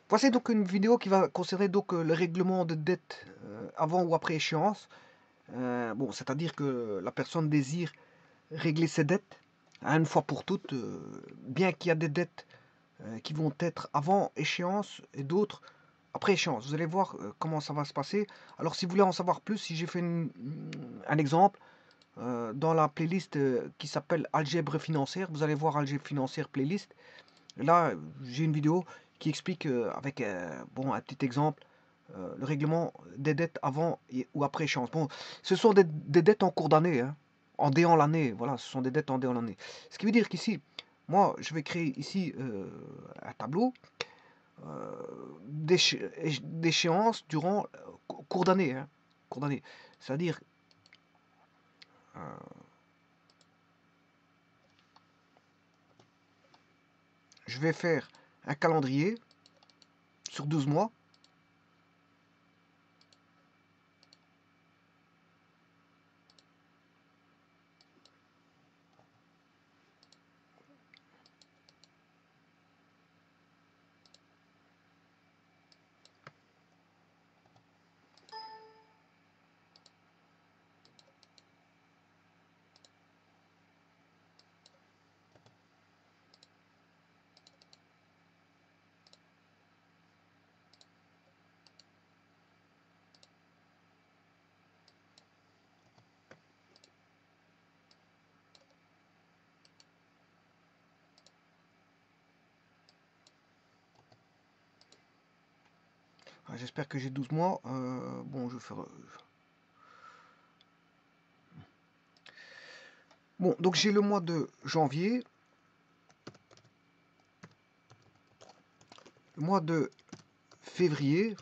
Voici donc une vidéo qui va concerner donc le règlement de dette avant ou après échéance. Bon, c'est-à-dire que la personne désire régler ses dettes une fois pour toutes, bien qu'il y a des dettes qui vont être avant échéance et d'autres après échéance. Vous allez voir comment ça va se passer. Alors, si vous voulez en savoir plus, si j'ai fait un exemple dans la playlist qui s'appelle Algèbre financière, vous allez voir Algèbre financière playlist. Là, j'ai une vidéo qui explique avec bon, un petit exemple le règlement des dettes avant ou après échéance. Bon, ce sont des dettes en cours d'année, hein, en déant l'année. Voilà, ce sont des dettes en déant l'année. Ce qui veut dire qu'ici, moi, je vais créer ici un tableau euh, d'échéance durant cours d'année. Hein, cours d'année. C'est-à-dire, euh, je vais faire un calendrier sur 12 mois. J'espère que j'ai 12 mois. Bon, je vais faire. Bon, donc j'ai le mois de janvier, le mois de février,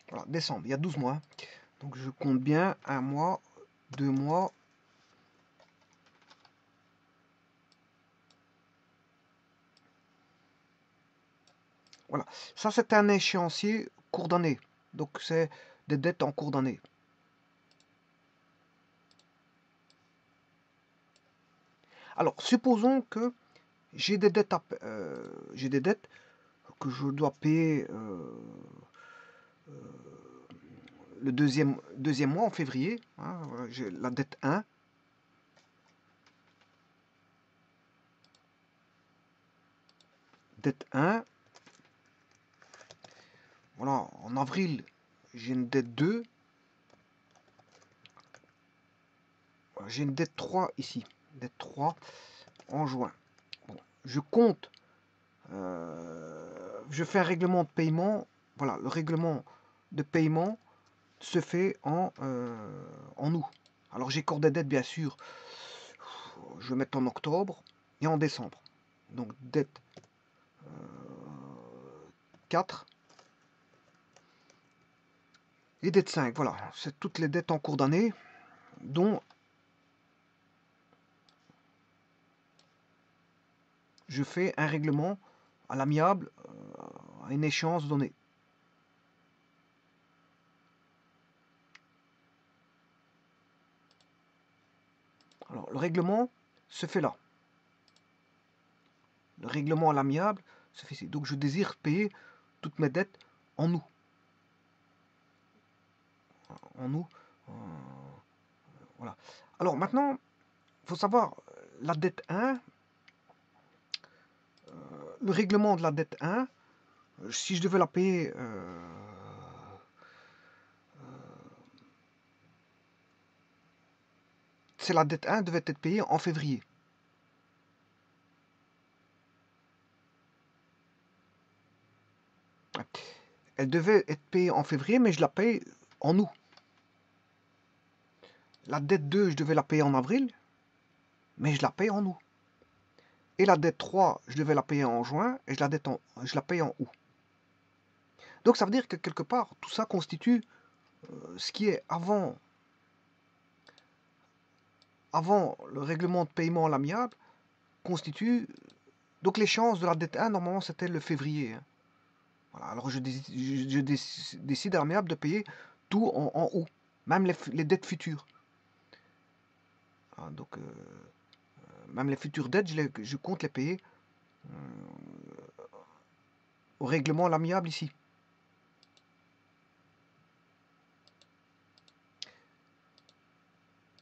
voilà, décembre. Il y a 12 mois. Donc je compte bien un mois, 2 mois. Voilà. Ça, c'est un échéancier cours d'année. Donc c'est des dettes en cours d'année. Alors, supposons que j'ai des dettes, j'ai des dettes que je dois payer le deuxième mois en février. Hein, voilà, j'ai la dette 1. Dette 1. Voilà, en avril, j'ai une dette 2. Voilà, j'ai une dette 3 ici. Dette 3 en juin. Bon, je compte. Je fais un règlement de paiement. Voilà, le règlement de paiement se fait en août. Alors j'ai encore des dettes, bien sûr. Je vais mettre en octobre et en décembre. Donc dette 4 et dette 5. Voilà, c'est toutes les dettes en cours d'année dont je fais un règlement à l'amiable à une échéance donnée. Alors le règlement se fait là. Le règlement à l'amiable se fait ici. Donc je désire payer toutes mes dettes en août. En août. Voilà. Alors maintenant, il faut savoir, la dette 1, le règlement de la dette 1, si je devais la payer c'est la dette 1 devait être payée en février. Elle devait être payée en février, mais je la paye en août. La dette 2, je devais la payer en avril, mais je la paye en août. Et la dette 3, je devais la payer en juin, et je la paye en août. Donc ça veut dire que quelque part, tout ça constitue ce qui est avant le règlement de paiement à l'amiable constitue... Donc l'échéance de la dette 1, normalement, c'était le février. Hein. Voilà, alors je décide à l'amiable de payer tout en août, même les dettes futures. Hein, donc, même les futures dettes, je compte les payer au règlement à l'amiable ici.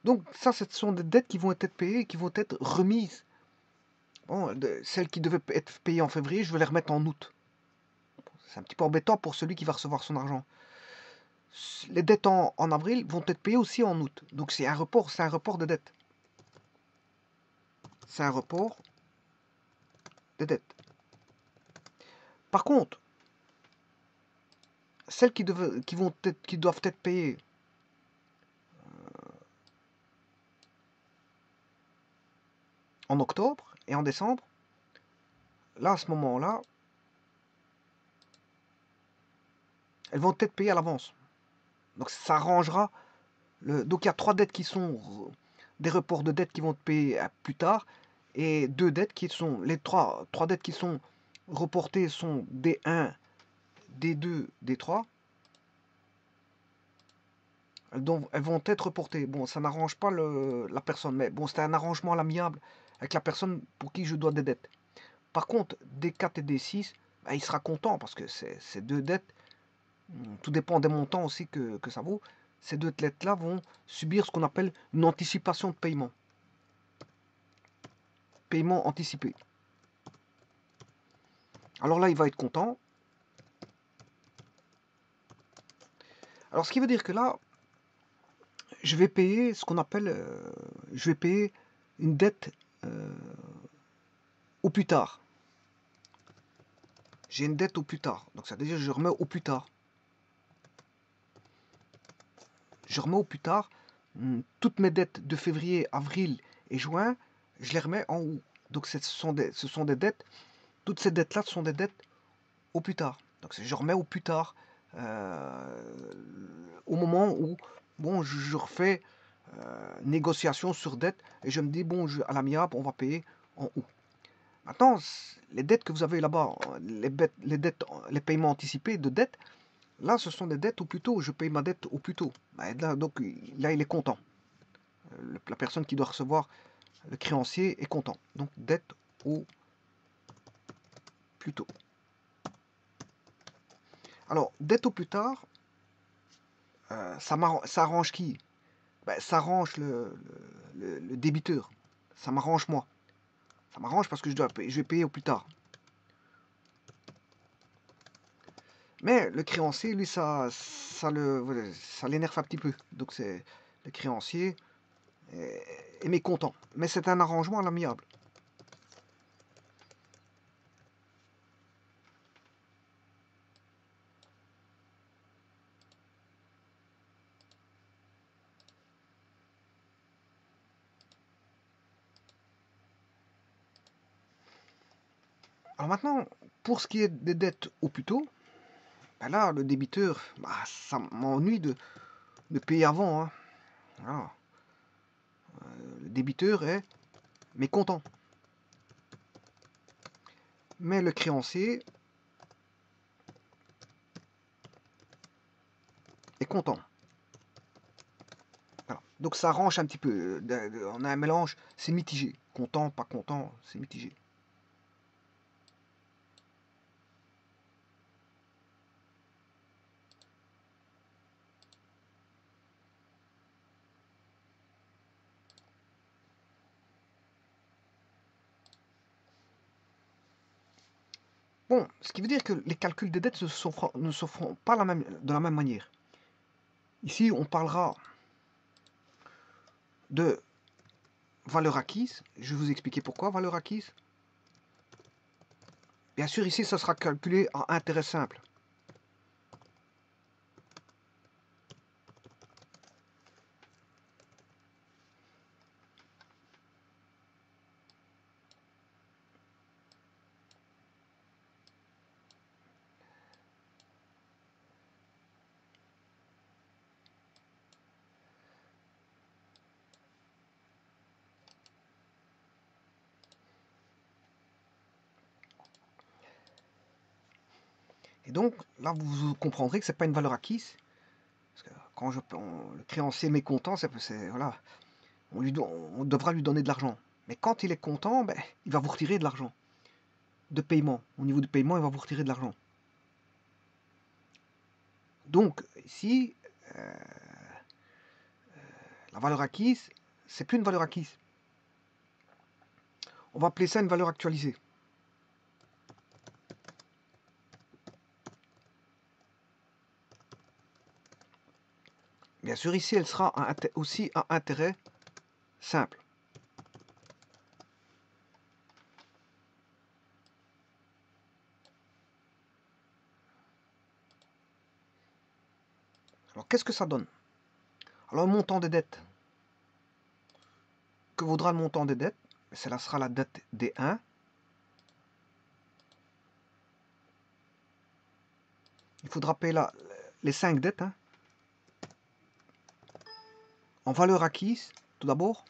Donc ça, ce sont des dettes qui vont être payées, qui vont être remises. Bon, celles qui devaient être payées en février, je vais les remettre en août. C'est un petit peu embêtant pour celui qui va recevoir son argent. Les dettes en avril vont être payées aussi en août. Donc c'est un report de dette. C'est un report de dette. Par contre, celles qui doivent être payées en octobre et en décembre, là, à ce moment-là, elles vont être payées à l'avance. Donc ça arrangera. Donc il y a 3 dettes qui sont des reports de dettes qui vont être payés plus tard. Et 2 dettes qui sont... Les 3 dettes qui sont reportées sont D1, D2, D3. Donc elles vont être reportées. Bon, ça n'arrange pas la personne. Mais bon, c'est un arrangement à l'amiable avec la personne pour qui je dois des dettes. Par contre, D4 et D6, ben, il sera content parce que ces 2 dettes, tout dépend des montants aussi que ça vaut. Ces 2 dettes-là vont subir ce qu'on appelle une anticipation de paiement. Paiement anticipé. Alors là, il va être content. Alors, ce qui veut dire que là, je vais payer ce qu'on appelle... je vais payer une dette au plus tard. J'ai une dette au plus tard. Donc, ça veut dire que je remets au plus tard. Je remets au plus tard toutes mes dettes de février, avril et juin, je les remets en août. Donc, ce sont des dettes. Toutes ces dettes-là sont des dettes au plus tard. Donc, je remets au plus tard au moment où bon, je refais négociation sur dette et je me dis, bon, à l'amiable, on va payer en août. Maintenant, les dettes que vous avez là-bas, les paiements anticipés de dettes, là, ce sont des dettes au plus tôt. Je paye ma dette au plus tôt. Donc là, il est content. La personne qui doit recevoir le créancier est content. Donc, dette au plus tôt. Alors, dette au plus tard, ça arrange qui? Ben, ça arrange le débiteur. Ça m'arrange moi. Ça m'arrange parce que je vais payer au plus tard. Mais le créancier, lui, ça l'énerve un petit peu. Donc c'est le créancier est mécontent. Mais c'est un arrangement à l'amiable. Alors maintenant, pour ce qui est des dettes au plus tôt, ben là, le débiteur, bah, ça m'ennuie de payer avant. Hein. Voilà. Le débiteur est mécontent. Mais le créancier est content. Voilà. Donc ça arrange un petit peu. On a un mélange, c'est mitigé. Content, pas content, c'est mitigé. Bon, ce qui veut dire que les calculs des dettes ne se feront pas de la même manière. Ici, on parlera de valeur acquise. Je vais vous expliquer pourquoi valeur acquise. Bien sûr, ici, ça sera calculé en intérêt simple. Donc là, vous comprendrez que c'est pas une valeur acquise. Parce que quand le créancier est mécontent, voilà, on devra lui donner de l'argent. Mais quand il est content, ben, il va vous retirer de l'argent de paiement. Au niveau du paiement, il va vous retirer de l'argent. Donc ici, la valeur acquise, c'est plus une valeur acquise. On va appeler ça une valeur actualisée. Bien sûr, ici, elle sera aussi à intérêt simple. Alors, qu'est-ce que ça donne? Alors, le montant des dettes. Que vaudra le montant des dettes? Cela sera la dette des 1. Il faudra payer les 5 dettes. Hein. En valeur acquise, tout d'abord.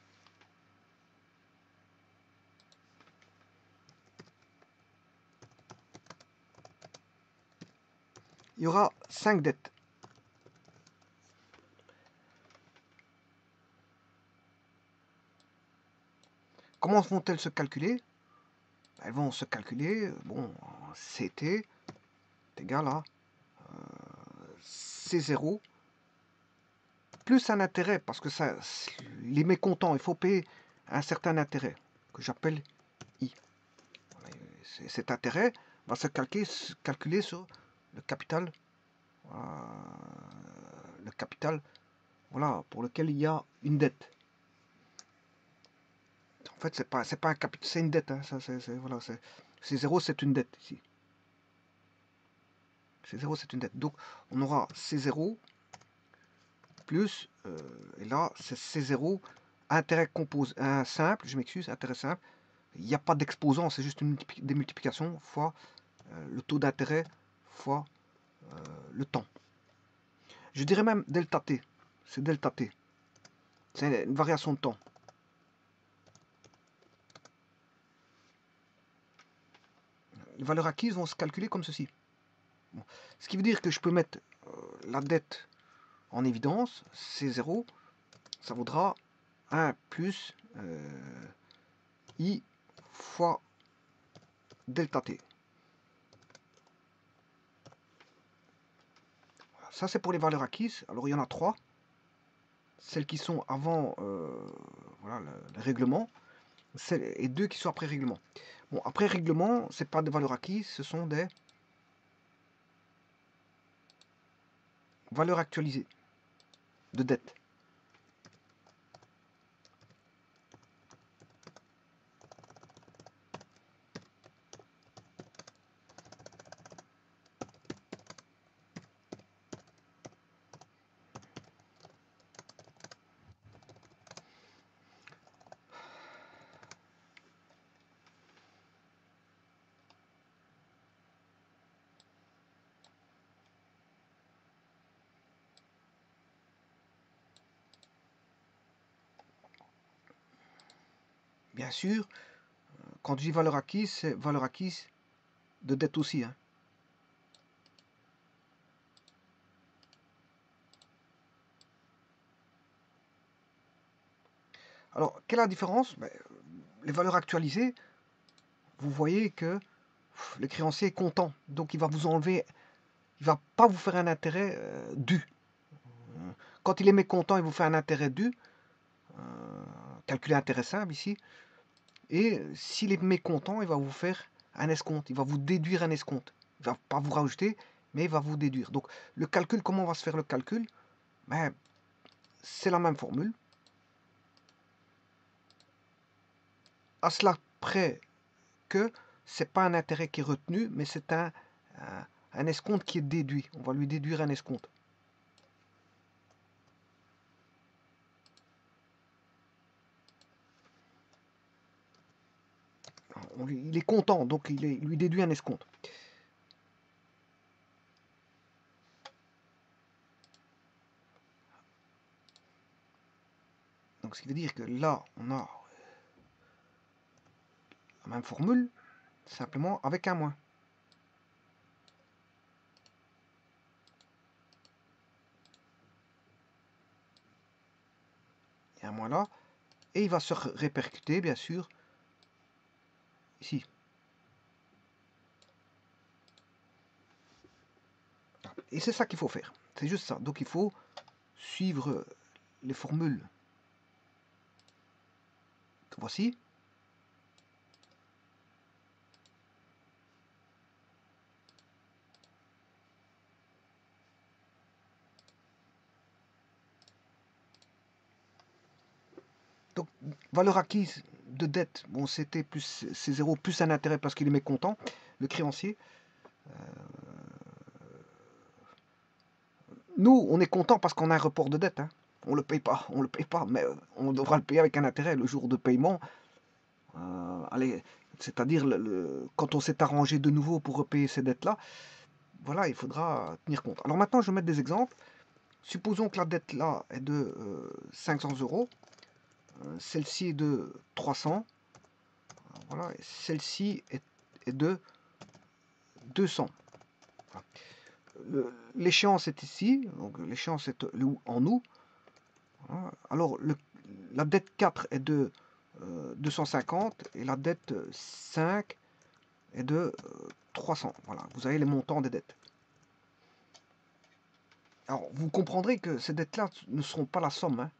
Il y aura 5 dettes. Comment vont-elles se calculer? Elles vont se calculer, bon, CT est égal à C0 plus un intérêt, parce que ça, les mécontents, il faut payer un certain intérêt, que j'appelle I. Cet intérêt va se calculer sur le capital, voilà, pour lequel il y a une dette. En fait, c'est pas un capital, c'est une dette. Hein, voilà, C0, c'est une dette ici. C0, c'est une dette. Donc, on aura C0 plus, et là, c'est C0, intérêt composé, un simple, je m'excuse, intérêt simple. Il n'y a pas d'exposant, c'est juste des multiplications fois le taux d'intérêt fois le temps. Je dirais même delta t. C'est delta t. C'est une variation de temps. Les valeurs acquises vont se calculer comme ceci. Bon. Ce qui veut dire que je peux mettre la dette en évidence, C0, ça vaudra 1 plus I fois delta t. Ça, c'est pour les valeurs acquises. Alors, il y en a 3. Celles qui sont avant voilà, le règlement, et 2 qui sont après règlement. Bon, après règlement, ce n'est pas des valeurs acquises, ce sont des valeurs actualisées de dette. Bien sûr, quand je dis valeur acquise, c'est valeur acquise de dette aussi. Hein. Alors, quelle est la différence? Les valeurs actualisées, vous voyez que le créancier est content. Donc, il va vous enlever, il ne va pas vous faire un intérêt dû. Quand il est mécontent, il vous fait un intérêt dû. Calculer intérêt simple ici. Et s'il est mécontent, il va vous faire un escompte. Il va vous déduire un escompte. Il ne va pas vous rajouter, mais il va vous déduire. Donc, le calcul, comment va se faire le calcul? C'est la même formule. À cela près que c'est pas un intérêt qui est retenu, mais c'est un escompte qui est déduit. On va lui déduire un escompte. Il est content, donc il lui déduit un escompte. Donc ce qui veut dire que là, on a la même formule, simplement avec un moins. un mois là, et il va se répercuter, bien sûr, ici. Et c'est ça qu'il faut faire. C'est juste ça. Donc il faut suivre les formules. Voici. Donc, valeur acquise de dette, bon, c'était plus c'est 0 plus un intérêt parce qu'il est mécontent, le créancier. Nous, on est content parce qu'on a un report de dette. Hein. On le paye pas, mais on devra le payer avec un intérêt le jour de paiement. Allez, c'est-à-dire quand on s'est arrangé de nouveau pour repayer ces dettes-là, voilà, il faudra tenir compte. Alors maintenant, je vais mettre des exemples. Supposons que la dette là est de 500 euros. Celle-ci est de 300. Voilà, celle-ci est de 200. Voilà. L'échéance est ici, donc l'échéance est en août. Voilà. Alors la dette 4 est de 250 et la dette 5 est de 300. Voilà, vous avez les montants des dettes. Alors, vous comprendrez que ces dettes-là ne seront pas la somme. Hein.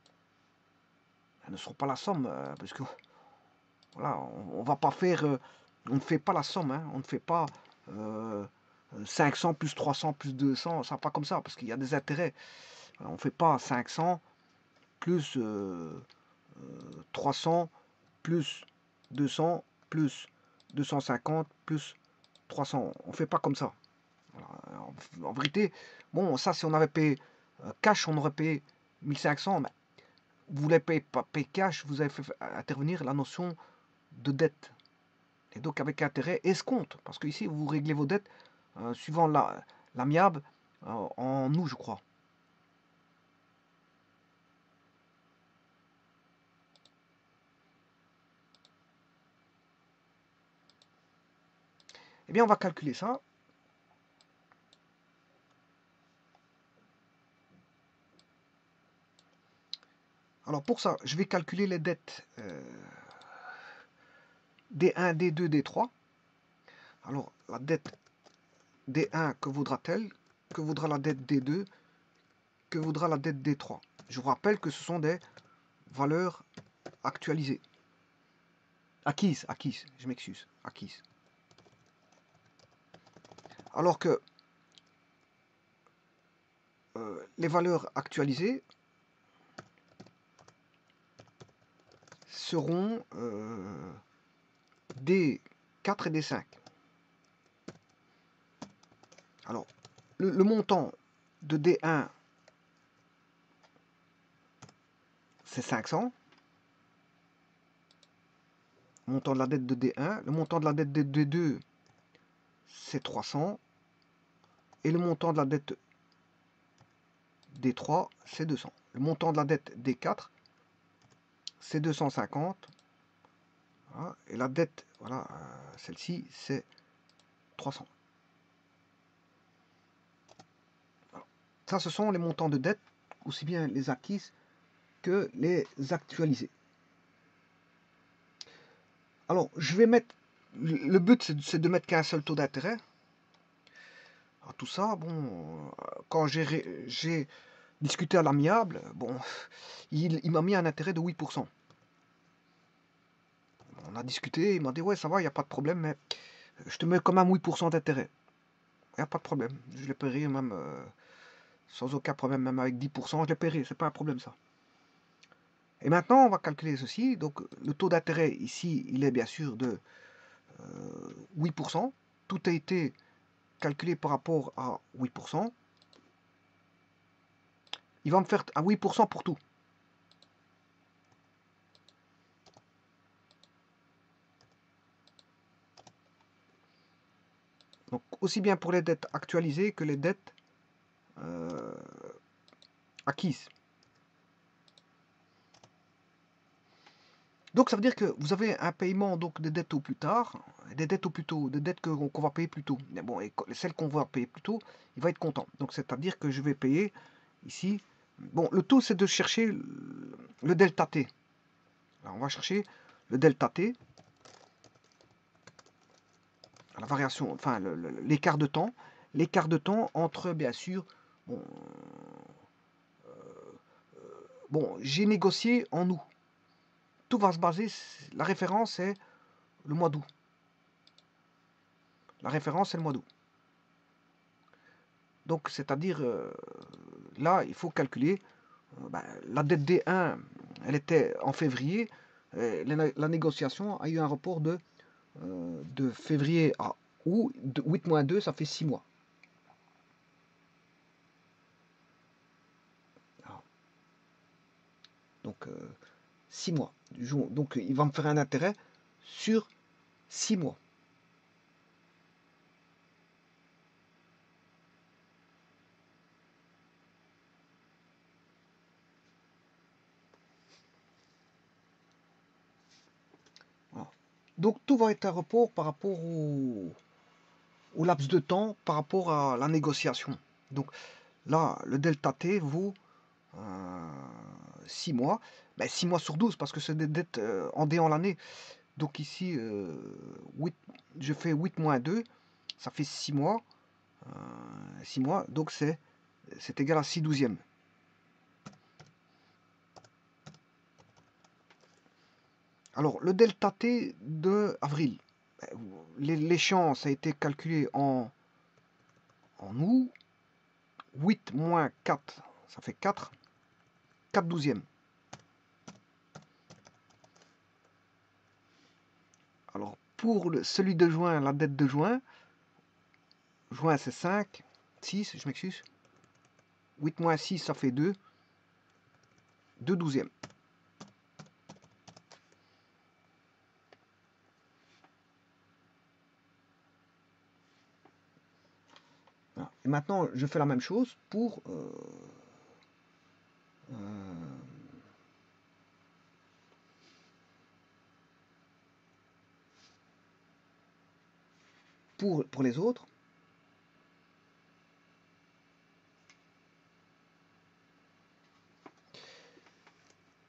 Elles ne seront pas la somme, parce que voilà, on va pas faire, on ne fait pas la somme. Hein. On ne fait pas 500 plus 300 plus 200, ça va pas comme ça, parce qu'il y a des intérêts. On ne fait pas 500 plus 300 plus 200 plus 250 plus 300. On ne fait pas comme ça. Voilà. En vérité, bon, ça, si on avait payé cash, on aurait payé 1500. Mais vous ne voulez pas payer cash, vous avez fait intervenir la notion de dette. Et donc avec intérêt escompte. Parce que ici, vous réglez vos dettes suivant l'amiable en août, je crois. Eh bien, on va calculer ça. Alors pour ça, je vais calculer les dettes D1, D2, D3. Alors la dette D1, que vaudra-t-elle? Que vaudra la dette D2? Que vaudra la dette D3? Je vous rappelle que ce sont des valeurs actualisées. Acquises, je m'excuse, acquises. Alors que les valeurs actualisées seront D4 et D5. Alors, le montant de D1, c'est 500. Le montant de la dette de D1. Le montant de la dette de D2, c'est 300. Et le montant de la dette D3, c'est 200. Le montant de la dette D4, c'est 250. Voilà. Et la dette, voilà, celle-ci, c'est 300. Voilà. Ça, ce sont les montants de dette, aussi bien les acquises que les actualisés. Alors, je vais mettre... Le but, c'est de mettre qu'un seul taux d'intérêt. Tout ça, bon, quand j'ai discuté à l'amiable, bon, il m'a mis un intérêt de 8%. On a discuté, il m'a dit, ouais, ça va, il n'y a pas de problème, mais je te mets quand même 8% d'intérêt. Il n'y a pas de problème. Je les paierai même sans aucun problème, même avec 10%, je les paierai, c'est pas un problème ça. Et maintenant, on va calculer ceci. Donc, le taux d'intérêt ici, il est bien sûr de 8%. Tout a été calculé par rapport à 8%. Il va me faire un 8% pour tout. Donc, aussi bien pour les dettes actualisées que les dettes acquises. Donc, ça veut dire que vous avez un paiement donc, des dettes au plus tard, des dettes au plus tôt, des dettes qu'on va payer plus tôt. Mais bon, et celles qu'on va payer plus tôt, il va être content. Donc, c'est-à-dire que je vais payer ici Bon, le tout, c'est de chercher le delta t. Alors, on va chercher le delta t, la variation, enfin l'écart de temps. L'écart de temps entre, bien sûr, bon, j'ai négocié en août. Tout va se baser, la référence c'est le mois d'août. La référence c'est le mois d'août. Donc, c'est-à-dire, là, il faut calculer, la dette D1, elle était en février, la négociation a eu un report de février à août, 8 moins 2, ça fait 6 mois. Donc, 6 mois. Donc, il va me faire un intérêt sur 6 mois. Voilà. Donc, tout va être un report par rapport au laps de temps, par rapport à la négociation. Donc, là, le delta T vaut 6 mois. 6 mois sur 12, parce que c'est des dettes en D en l'année. Donc ici, 8, je fais 8 moins 2, ça fait 6 mois. 6 mois, donc c'est égal à 6 douzièmes. Alors, le delta T de avril, l'échéance a été calculée en août. 8 moins 4, ça fait 4. 4 douzièmes. Alors, pour celui de juin, la dette de juin, c'est 5, 6, je m'excuse. 8 moins 6, ça fait 2. 2 douzièmes. Voilà. Et maintenant, je fais la même chose pour les autres.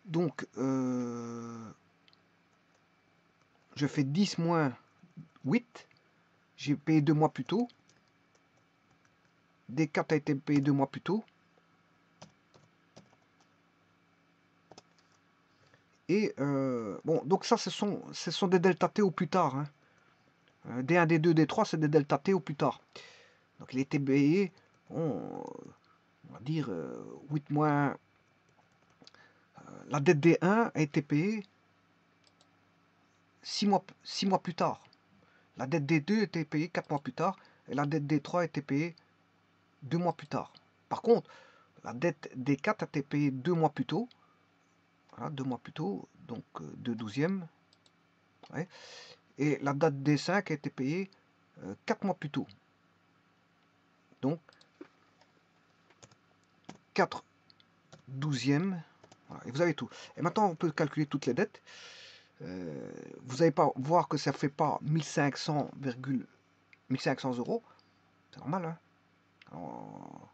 Donc, je fais 10 moins 8. J'ai payé 2 mois plus tôt. D4 a été payé 2 mois plus tôt. Et bon, donc ça, ce sont des delta T au plus tard. Hein. D1, D2, D3, c'est des delta T au plus tard. Donc il était payé, on va dire, 8 mois. La dette D1 a été payée 6 mois plus tard. La dette D2 a été payée 4 mois plus tard. Et la dette D3 a été payée 2 mois plus tard. Par contre, la dette D4 a été payée 2 mois plus tôt. Voilà, 2 mois plus tôt, donc 2 douzièmes. Ouais. Et la date D5 a été payée 4 mois plus tôt. Donc 4 douzièmes. Voilà, et vous avez tout. Et maintenant, on peut calculer toutes les dettes. Vous n'allez pas voir que ça ne fait pas 1500 euros. C'est normal, hein. Alors,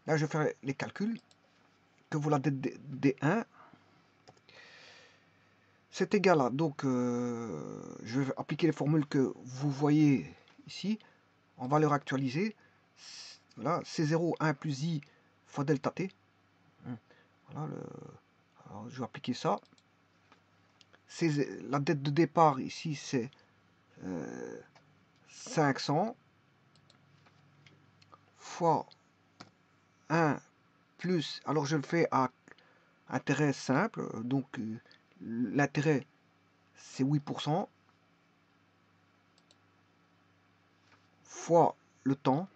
là, je vais faire les calculs. Que vaut la dette D1? C'est égal à, donc, je vais appliquer les formules que vous voyez ici, en valeur actualisée. Voilà, C0, 1 plus I fois delta T. Voilà, alors, je vais appliquer ça. La dette de départ ici, c'est 500 fois 1 plus, alors je le fais à intérêt simple, donc l'intérêt c'est 8%, fois le temps,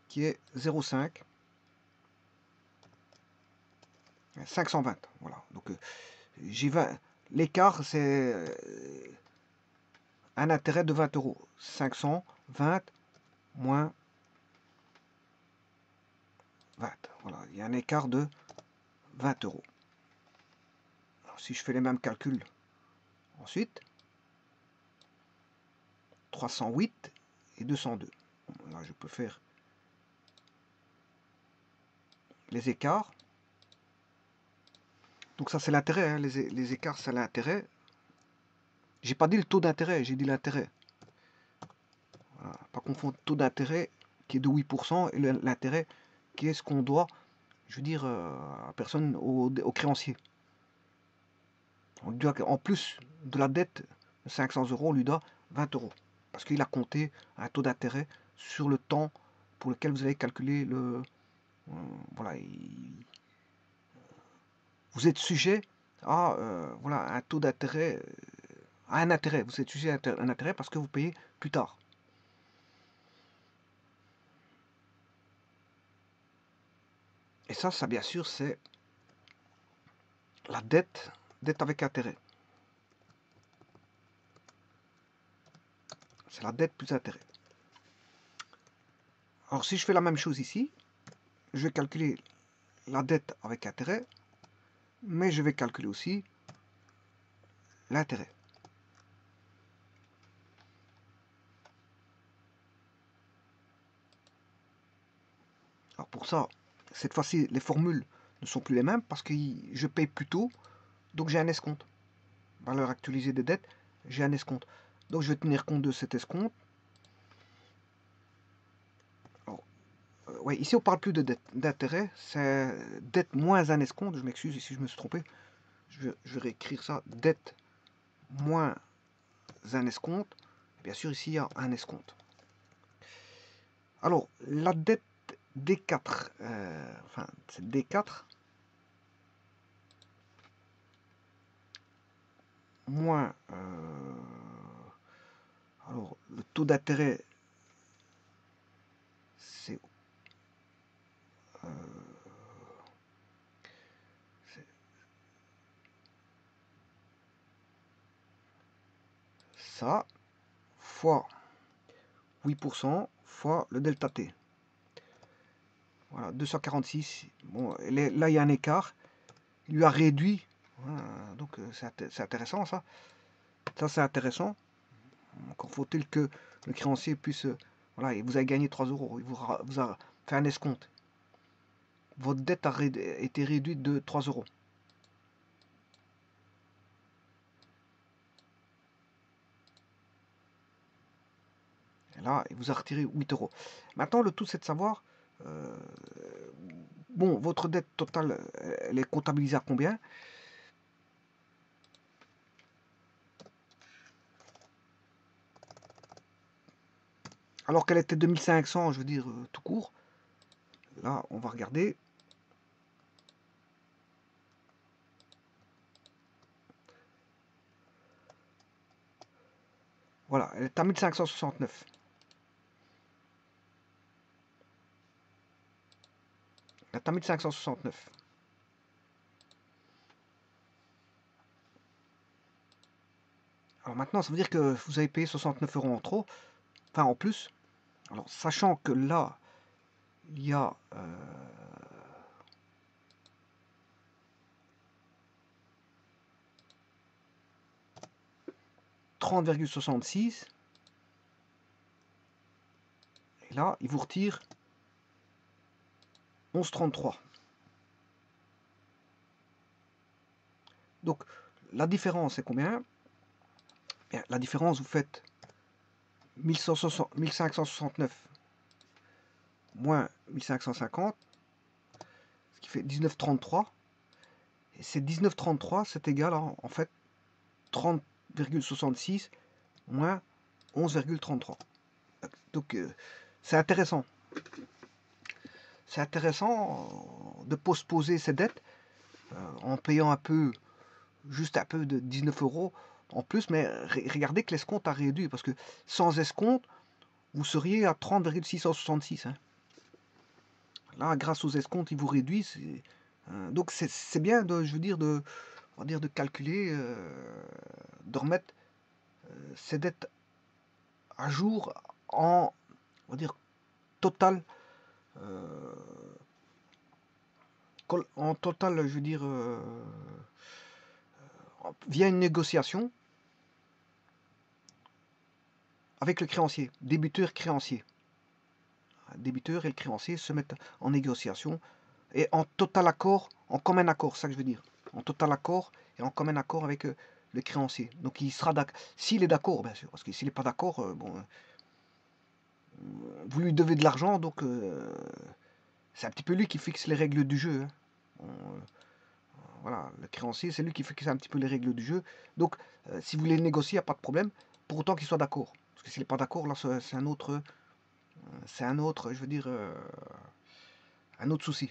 qui est 0,5, 520, voilà. Donc j'ai 20, l'écart c'est un intérêt de 20 euros, 520 moins 20, voilà, il y a un écart de 20 euros. si je fais les mêmes calculs ensuite, 308 et 202. Là, je peux faire les écarts. Donc ça, c'est l'intérêt. Hein. Les écarts, c'est l'intérêt. J'ai pas dit le taux d'intérêt, j'ai dit l'intérêt. Voilà. Pas confondre taux d'intérêt qui est de 8% et l'intérêt qui est ce qu'on doit, je veux dire, à personne, au créancier. En plus de la dette de 500 euros, on lui doit 20 euros. Parce qu'il a compté un taux d'intérêt sur le temps pour lequel vous avez calculé le... voilà, vous êtes sujet à voilà, un taux d'intérêt, à un intérêt. Vous êtes sujet à un intérêt parce que vous payez plus tard. Et ça bien sûr, c'est la dette avec intérêt. C'est la dette plus intérêt. Alors si je fais la même chose ici, je vais calculer la dette avec intérêt, mais je vais calculer aussi l'intérêt. Alors pour ça, cette fois-ci, les formules ne sont plus les mêmes parce que je paye plus tôt, donc j'ai un escompte. Valeur actualisée des dettes, j'ai un escompte. Donc je vais tenir compte de cet escompte. Ouais, ici on parle plus de dette, d'intérêt, c'est dette moins un escompte. Je m'excuse si je me suis trompé. Je vais réécrire ça, dette moins un escompte. Bien sûr, ici il y a un escompte. Alors, la dette D4, enfin c'est D4 moins alors le taux d'intérêt c'est ça fois 8% fois le delta T. Voilà, 246. Bon, là il y a un écart. Il lui a réduit. Voilà, donc c'est intéressant ça. Ça c'est intéressant. Encore faut-il que le créancier puisse... voilà, et vous avez gagné 3 euros. Il vous a fait un escompte. Votre dette a été réduite de 3 euros. Et là, il vous a retiré 8 euros. Maintenant, le tout, c'est de savoir... bon, votre dette totale, elle est comptabilisée à combien? Alors qu'elle était 2500, je veux dire, tout court. Là, on va regarder. Voilà, elle est à 1569. Elle est à 1569. Alors maintenant, ça veut dire que vous avez payé 69 euros en trop, enfin en plus. Alors, sachant que là, il y a 30,66. Et là, il vous retire 11,33. Donc, la différence, c'est combien? Bien, la différence, vous faites 1569 moins 1550, ce qui fait 19,33. Et ces 19,33, c'est égal en fait 30,66 moins 11,33. Donc, c'est intéressant. C'est intéressant de postposer ses dettes en payant un peu, juste un peu de 19 euros en plus, mais regardez que l'escompte a réduit, parce que sans escompte, vous seriez à 30,666. Hein. Là, grâce aux escomptes, ils vous réduisent. Donc c'est bien de, je veux dire, on va dire de calculer, de remettre ses dettes à jour en, on va dire, total, en total, je veux dire, via une négociation avec le créancier, débiteur-créancier. Le débiteur et le créancier se mettent en négociation et en total accord, en commun accord, c'est ça que je veux dire. En total accord et en commun accord avec le créancier. Donc il sera d'accord, s'il est d'accord bien sûr, parce que s'il n'est pas d'accord, vous lui devez de l'argent, donc c'est un petit peu lui qui fixe les règles du jeu. Hein. Voilà, le créancier, c'est lui qui fixe un petit peu les règles du jeu. Donc, si vous voulez négocier, il n'y a pas de problème, pour autant qu'il soit d'accord. Parce que s'il n'est pas d'accord, là, c'est un autre, je veux dire, un autre souci.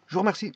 Je vous remercie.